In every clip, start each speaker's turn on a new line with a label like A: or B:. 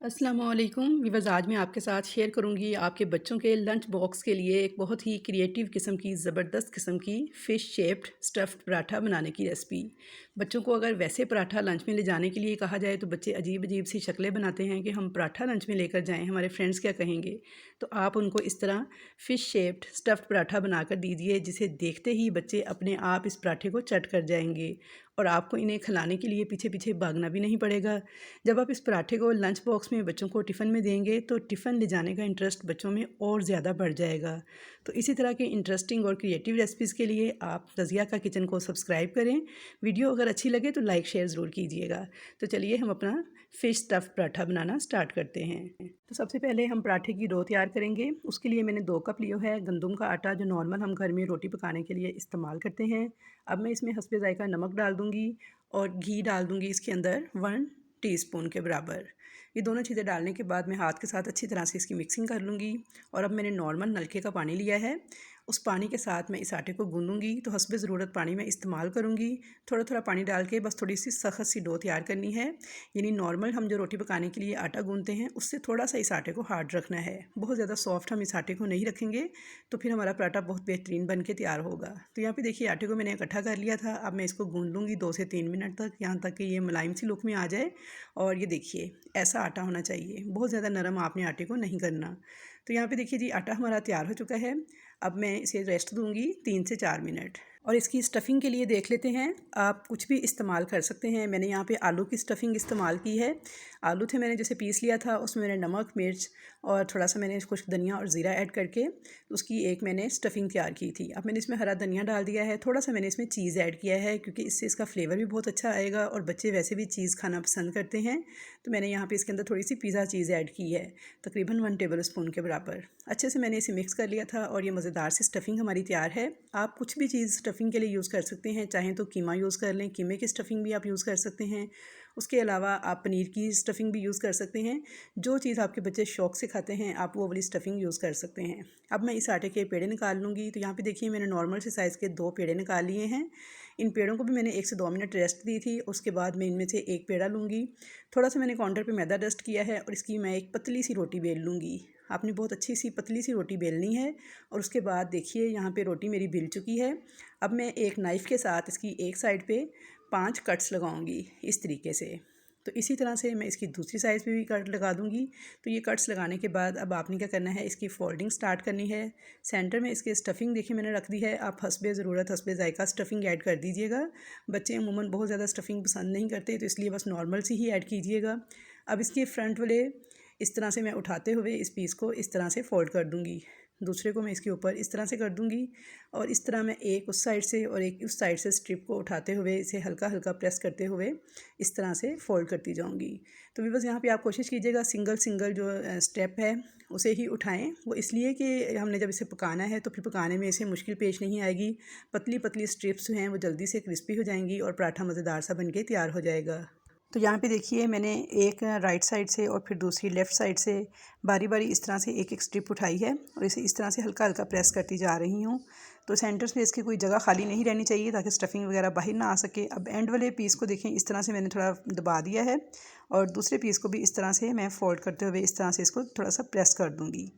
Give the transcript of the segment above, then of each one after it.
A: अस्सलामुअलैकुम वीवर्स। आज मैं आपके साथ शेयर करूंगी आपके बच्चों के लंच बॉक्स के लिए एक बहुत ही क्रिएटिव किस्म की ज़बरदस्त किस्म की फ़िश शेप्ड स्टफ़्ड पराठा बनाने की रेसिपी। बच्चों को अगर वैसे पराठा लंच में ले जाने के लिए कहा जाए तो बच्चे अजीब अजीब सी शक्लें बनाते हैं कि हम पराठा लंच में लेकर जाएं, हमारे फ्रेंड्स क्या कहेंगे। तो आप उनको इस तरह फ़िश शेप्ड स्टफ़्ड पराठा बनाकर दीजिए जिसे देखते ही बच्चे अपने आप इस पराठे को चट कर जाएंगे और आपको इन्हें खिलाने के लिए पीछे पीछे भागना भी नहीं पड़ेगा। जब आप इस पराठे को लंच बॉक्स में बच्चों को टिफ़िन में देंगे तो टिफ़िन ले जाने का इंटरेस्ट बच्चों में और ज़्यादा बढ़ जाएगा। तो इसी तरह के इंटरेस्टिंग और क्रिएटिव रेसिपीज़ के लिए आप रज़िया का किचन को सब्सक्राइब करें। वीडियो अगर अच्छी लगे तो लाइक शेयर ज़रूर कीजिएगा। तो चलिए हम अपना फ़िश स्टफ़ पराठा बनाना स्टार्ट करते हैं। तो सबसे पहले हम पराठे की डो तैयार करेंगे। उसके लिए मैंने 2 कप लिया है गंदम का आटा, जो नॉर्मल हम घर में रोटी पकाने के लिए इस्तेमाल करते हैं। अब मैं इसमें हस्बे ज़ायक़ा नमक डाल दूँगी और घी डाल दूँगी इसके अंदर 1 टीस्पून के बराबर। ये दोनों चीज़ें डालने के बाद मैं हाथ के साथ अच्छी तरह से इसकी मिक्सिंग कर लूँगी। और अब मैंने नॉर्मल नलके का पानी लिया है, उस पानी के साथ मैं इस आटे को गूँदूँगी। तो हस्बे ज़रूरत पानी मैं इस्तेमाल करूँगी। थोड़ा थोड़ा पानी डाल के बस थोड़ी सी सख्त सी डो तैयार करनी है। यानी नॉर्मल हम जो रोटी पकाने के लिए आटा गूँथते हैं उससे थोड़ा सा इस आटे को हार्ड रखना है। बहुत ज़्यादा सॉफ्ट हम इस आटे को नहीं रखेंगे तो फिर हमारा पराठा बहुत बेहतरीन बन के तैयार होगा। तो यहाँ पे देखिए आटे को मैंने इकट्ठा कर लिया था। अब मैं इसको गूँध लूँगी 2 से 3 मिनट तक, यहाँ तक कि ये मुलायम सी लुक में आ जाए। और ये देखिए ऐसा आटा होना चाहिए, बहुत ज़्यादा नरम आपने आटे को नहीं करना। तो यहाँ पे देखिए जी आटा हमारा तैयार हो चुका है। अब मैं इसे रेस्ट दूँगी 3 से 4 मिनट। और इसकी स्टफ़िंग के लिए देख लेते हैं, आप कुछ भी इस्तेमाल कर सकते हैं। मैंने यहाँ पे आलू की स्टफ़िंग इस्तेमाल की है। आलू थे मैंने जैसे पीस लिया था, उसमें मैंने नमक, मिर्च और थोड़ा सा मैंने कुछ धनिया और ज़ीरा ऐड करके उसकी एक मैंने स्टफ़िंग तैयार की थी। अब मैंने इसमें हरा धनिया डाल दिया है, थोड़ा सा मैंने इसमें चीज़ ऐड किया है क्योंकि इससे इसका फ्लेवर भी बहुत अच्छा आएगा और बच्चे वैसे भी चीज़ खाना पसंद करते हैं। तो मैंने यहाँ पे इसके अंदर थोड़ी सी पिज़्ज़ा चीज़ ऐड की है, तकरीबन 1 टेबल स्पून के बराबर। अच्छे से मैंने इसे मिक्स कर लिया था और ये मज़ेदार सी स्टफ़िंग हमारी तैयार है। आप कुछ भी चीज़ स्टफ़िंग के लिए यूज़ कर सकते हैं, चाहें तो कीमा यूज़ कर लें, कीमे की स्टफ़िंग भी आप यूज़ कर सकते हैं। उसके अलावा आप पनीर की स्टफ़िंग भी यूज़ कर सकते हैं। जो चीज़ आपके बच्चे शौक़ से खाते हैं आप वो वाली स्टफ़िंग यूज़ कर सकते हैं। अब मैं इस आटे के पेड़े निकाल लूँगी। तो यहाँ पे देखिए मैंने नॉर्मल से साइज़ के 2 पेड़े निकाल लिए हैं। इन पेड़ों को भी मैंने 1 से 2 मिनट रेस्ट दी थी। उसके बाद मैं इनमें से एक पेड़ा लूँगी। थोड़ा सा मैंने काउंटर पे मैदा डस्ट किया है और इसकी मैं एक पतली सी रोटी बेल लूँगी। आपने बहुत अच्छी सी पतली सी रोटी बेलनी है। और उसके बाद देखिए यहाँ पे रोटी मेरी बिल चुकी है। अब मैं एक नाइफ़ के साथ इसकी एक साइड पे 5 कट्स लगाऊंगी इस तरीके से। तो इसी तरह से मैं इसकी दूसरी साइड पे भी कट लगा दूंगी। तो ये कट्स लगाने के बाद अब आपने क्या करना है, इसकी फोल्डिंग स्टार्ट करनी है। सेंटर में इसके स्टफ़िंग देखिए मैंने रख दी है। आप हस्बे ज़रूरत हस्बे ज़ायक़ा स्टफ़िंग ऐड कर दीजिएगा। बच्चे अमूमन बहुत ज़्यादा स्टफ़िंग पसंद नहीं करते तो इसलिए बस नॉर्मल सी ही ऐड कीजिएगा। अब इसके फ्रंट वाले इस तरह से मैं उठाते हुए इस पीस को इस तरह से फ़ोल्ड कर दूँगी। दूसरे को मैं इसके ऊपर इस तरह से कर दूँगी और इस तरह मैं एक उस साइड से और एक उस साइड से स्ट्रिप को उठाते हुए इसे हल्का हल्का प्रेस करते हुए इस तरह से फ़ोल्ड करती जाऊँगी। तो भी बस यहाँ पे आप कोशिश कीजिएगा सिंगल सिंगल जो स्टेप है उसे ही उठाएं। वो इसलिए कि हमने जब इसे पकाना है तो फिर पकाने में इसे मुश्किल पेश नहीं आएगी। पतली पतली स्ट्रिप्स हैं वो जल्दी से क्रिस्पी हो जाएंगी और पराठा मज़ेदार सा बन के तैयार हो जाएगा। तो यहाँ पे देखिए मैंने एक राइट साइड से और फिर दूसरी लेफ़्ट साइड से बारी बारी इस तरह से एक एक स्ट्रिप उठाई है और इसे इस तरह से हल्का हल्का प्रेस करती जा रही हूँ। तो सेंटर में इसकी कोई जगह खाली नहीं रहनी चाहिए ताकि स्टफ़िंग वगैरह बाहर ना आ सके। अब एंड वाले पीस को देखें इस तरह से मैंने थोड़ा दबा दिया है और दूसरे पीस को भी इस तरह से मैं फ़ोल्ड करते हुए इस तरह से इसको थोड़ा सा प्रेस कर दूँगी।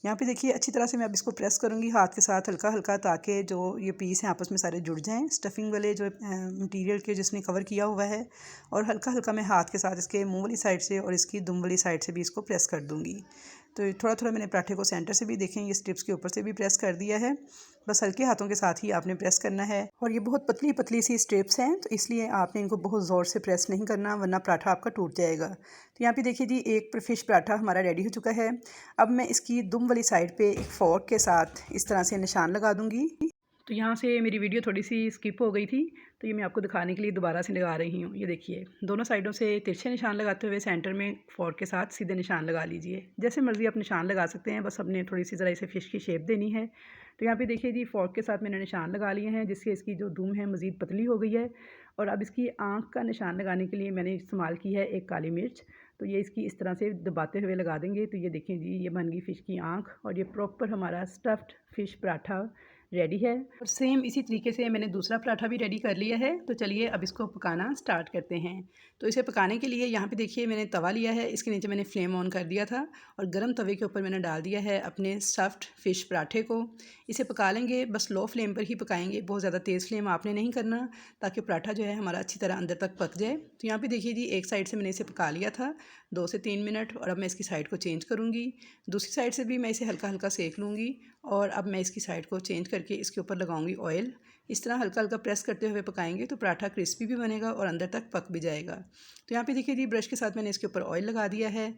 A: यहाँ पे देखिए अच्छी तरह से मैं अब इसको प्रेस करूँगी हाथ के साथ हल्का हल्का, ताकि जो ये पीस हैं आपस में सारे जुड़ जाएँ स्टफ़िंग वाले जो मटीरियल के जिसने कवर किया हुआ है। और हल्का हल्का मैं हाथ के साथ इसके मुँह वाली साइड से और इसकी दुम वाली साइड से भी इसको प्रेस कर दूँगी। तो थोड़ा थोड़ा मैंने पराठे को सेंटर से भी देखें ये स्ट्रिप्स के ऊपर से भी प्रेस कर दिया है। बस हल्के हाथों के साथ ही आपने प्रेस करना है और ये बहुत पतली पतली सी स्ट्रिप्स हैं तो इसलिए आपने इनको बहुत ज़ोर से प्रेस नहीं करना वरना पराठा आपका टूट जाएगा। तो यहाँ पे देखिए जी एक फ़िश पराठा हमारा रेडी हो चुका है। अब मैं इसकी दुम वाली साइड पे एक फ़ोर्क के साथ इस तरह से निशान लगा दूँगी। तो यहाँ से मेरी वीडियो थोड़ी सी स्किप हो गई थी तो ये मैं आपको दिखाने के लिए दोबारा से लगा रही हूँ। ये देखिए दोनों साइडों से तिरछे निशान लगाते हुए सेंटर में फ़ोर्क के साथ सीधे निशान लगा लीजिए। जैसे मर्ज़ी आप निशान लगा सकते हैं, बस अपने थोड़ी सी ज़रा इसे फ़िश की शेप देनी है। तो यहाँ पे देखिए जी फ़ोर्क के साथ मैंने निशान लगा लिए हैं जिससे इसकी जो दुम है मज़ीद पतली हो गई है। और अब इसकी आँख का निशान लगाने के लिए मैंने इस्तेमाल की है एक काली मिर्च। तो ये इसकी इस तरह से दबाते हुए लगा देंगे। तो ये देखें जी ये बन गई फ़िश की आँख और ये प्रॉपर हमारा स्टफ़्ड फ़िश पराठा रेडी है। और सेम इसी तरीके से मैंने दूसरा पराठा भी रेडी कर लिया है। तो चलिए अब इसको पकाना स्टार्ट करते हैं। तो इसे पकाने के लिए यहाँ पे देखिए मैंने तवा लिया है, इसके नीचे मैंने फ्लेम ऑन कर दिया था और गर्म तवे के ऊपर मैंने डाल दिया है अपने स्टफ्ड फ़िश पराठे को। इसे पका लेंगे, बस लो फ्लेम पर ही पकाएंगे, बहुत ज़्यादा तेज़ फ्लेम आपने नहीं करना, ताकि पराठा जो है हमारा अच्छी तरह अंदर तक पक जाए। तो यहाँ पे देखिए जी, एक साइड से मैंने इसे पका लिया था 2 से 3 मिनट, और अब मैं इसकी साइड को चेंज करूँगी। दूसरी साइड से भी मैं इसे हल्का हल्का सेक लूँगी और अब मैं इसकी साइड को चेंज करके इसके ऊपर लगाऊंगी ऑयल। इस तरह हल्का हल्का प्रेस करते हुए पकाएंगे तो पराठा क्रिस्पी भी बनेगा और अंदर तक पक भी जाएगा। तो यहाँ पे देखिए जी, ब्रश के साथ मैंने इसके ऊपर ऑयल लगा दिया है।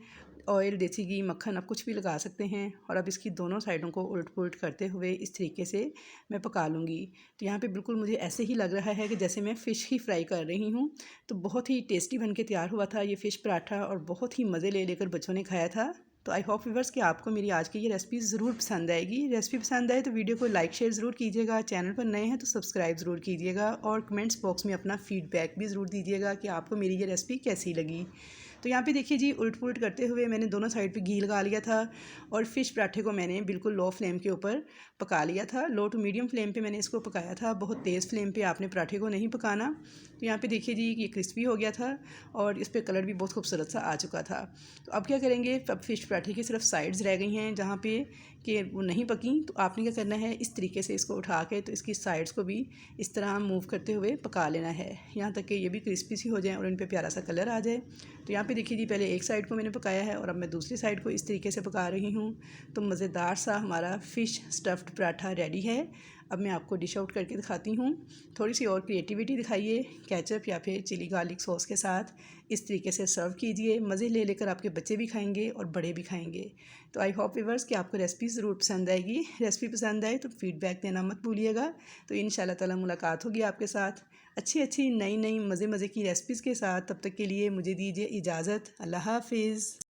A: ऑयल, देसी घी, मक्खन, आप कुछ भी लगा सकते हैं। और अब इसकी दोनों साइडों को उलट पुलट करते हुए इस तरीके से मैं पका लूँगी। तो यहाँ पे बिल्कुल मुझे ऐसे ही लग रहा है कि जैसे मैं फ़िश ही फ्राई कर रही हूँ। तो बहुत ही टेस्टी बन के तैयार हुआ था ये फ़िश पराठा और बहुत ही मज़े ले लेकर बच्चों ने खाया था। तो आई होप व्यूअर्स कि आपको मेरी आज की ये रेसिपी ज़रूर पसंद आएगी। रेसिपी पसंद आए तो वीडियो को लाइक शेयर ज़रूर कीजिएगा, चैनल पर नए हैं तो सब्सक्राइब ज़रूर कीजिएगा और कमेंट्स बॉक्स में अपना फीडबैक भी ज़रूर दीजिएगा कि आपको मेरी ये रेसिपी कैसी लगी। तो यहाँ पे देखिए जी, उलट पुलट करते हुए मैंने दोनों साइड पे घी लगा लिया था और फ़िश पराठे को मैंने बिल्कुल लो फ्लेम के ऊपर पका लिया था। लो टू मीडियम फ्लेम पे मैंने इसको पकाया था, बहुत तेज़ फ्लेम पे आपने पराठे को नहीं पकाना। तो यहाँ पे देखिए जी, ये क्रिस्पी हो गया था और इस पर कलर भी बहुत खूबसूरत सा आ चुका था। तो अब क्या करेंगे, अब फ़िश पराठे की सिर्फ साइड्स रह गई हैं जहाँ पे कि वो नहीं पकी। तो आपने क्या करना है, इस तरीके से इसको उठा के तो इसकी साइड्स को भी इस तरह मूव करते हुए पका लेना है, यहाँ तक कि ये भी क्रिस्पी सी हो जाए और इन पे प्यारा सा कलर आ जाए। तो यहाँ पे देखिए जी, पहले एक साइड को मैंने पकाया है और अब मैं दूसरी साइड को इस तरीके से पका रही हूँ। तो मज़ेदार सा हमारा फ़िश स्टफ्ड पराठा रेडी है। अब मैं आपको डिश आउट करके दिखाती हूँ। थोड़ी सी और क्रिएटिविटी दिखाइए, केचप या फिर चिली गार्लिक सॉस के साथ इस तरीके से सर्व कीजिए। मज़े ले लेकर आपके बच्चे भी खाएंगे और बड़े भी खाएंगे। तो आई होप व्यूअर्स कि आपको रेसिपी ज़रूर पसंद आएगी। रेसिपी पसंद आए तो फीडबैक देना मत भूलिएगा। तो इंशाल्लाह ताला मुलाकात होगी आपके साथ अच्छी अच्छी नई नई मज़े मज़े की रेसिपीज़ के साथ। तब तक के लिए मुझे दीजिए इजाज़त। अल्लाह हाफ़िज़।